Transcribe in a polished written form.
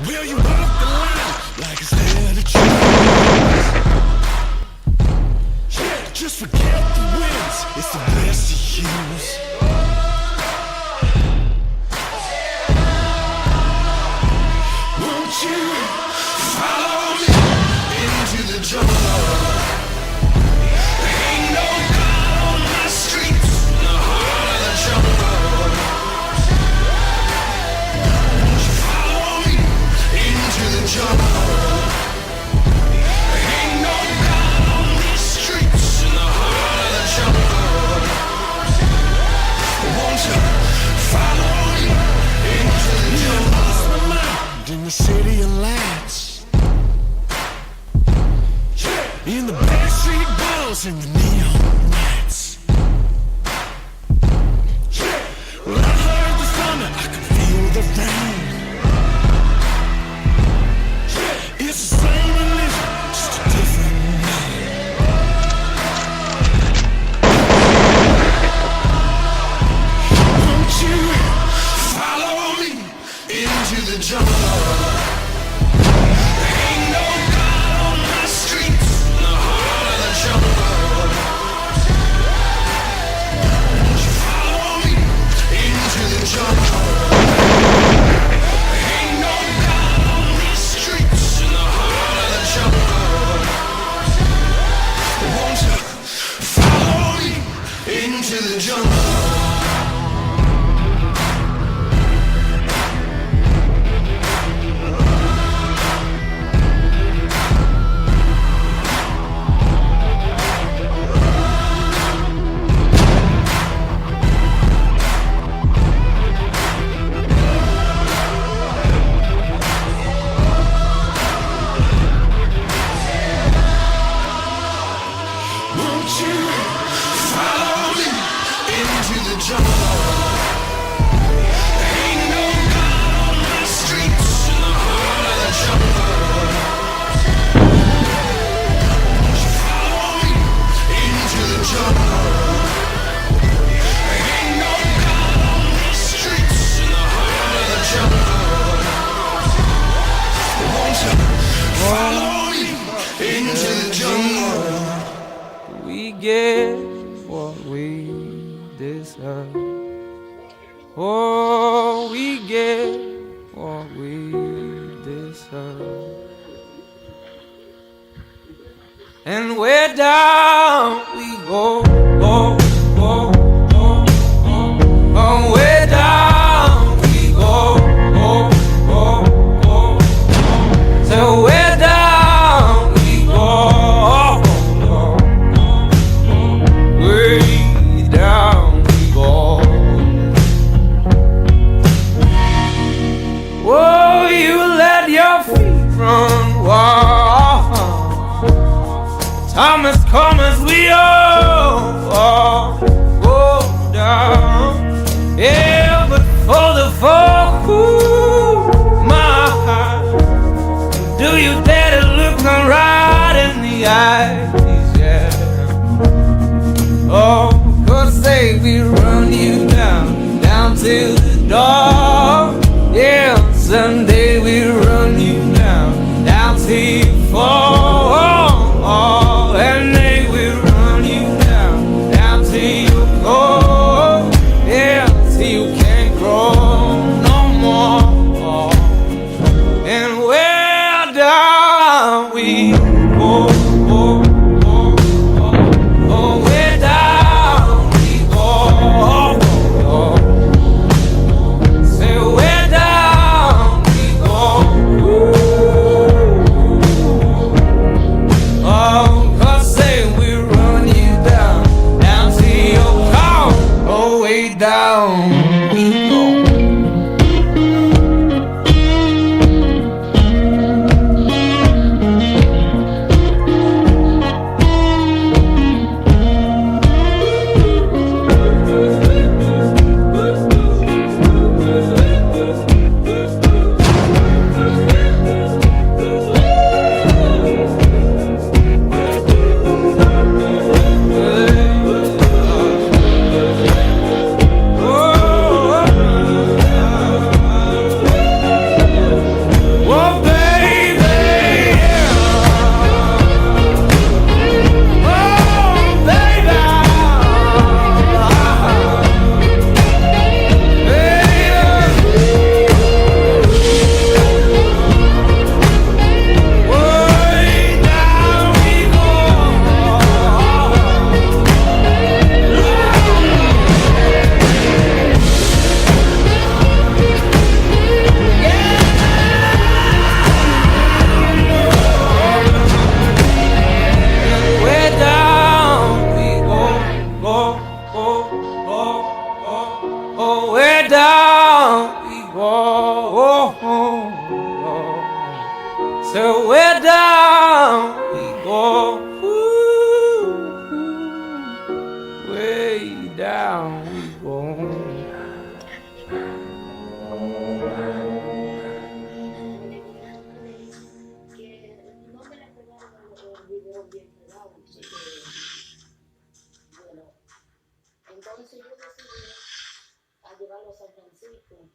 Will you walk the line like it's there to choose? Yeah, just forget the wins, it's the best to use. Won't you follow me into the jungle? There ain't no God on my streets, in the heart of the jungle. Won't you follow me into the jungle? There ain't no God on these streets, in the heart of the jungle. Won't you follow me into the jungle? In the city of lights, in the backstreet balls and the neon lights. Well, I heard the thunder, I can feel the rain. It's the same religion, just a different name. Won't you follow me into the jungle? There ain't no God on my streets, in the heart of the jungle. Won't you follow me into the jungle? There ain't no God on these streets, in the heart of the jungle. Won't you follow me into the jungle? Won't you follow me into the jungle? There ain't no God on my streets, in the heart of the jungle. Won't you follow me into the jungle? There ain't no God on these streets, in the heart of the jungle. Won't you follow me into the jungle? We get what we deserve. Oh, we get what we deserve. And where down we go, go, go, go, go. Oh, where down we go, go, go, go, go. So where down we go, way down we go. Oh, you let your feet run wild. Time has come as we all go down. Yeah, but for the fall, my heart, do you dare to look me right in the eyes? Yeah. Oh, 'cause say we run you down, down to the door. Yeah, someday we run you down, down till you fall. And they will run you down, down till you go. Yeah, till you can't grow no more. And where down we go, go, go, go. Oh, where down we go, go, go. Say where down we go. Ooh. Oh, way down we go. So way down we go. Way down we go. Entonces yo decidí a llevarlo a San Francisco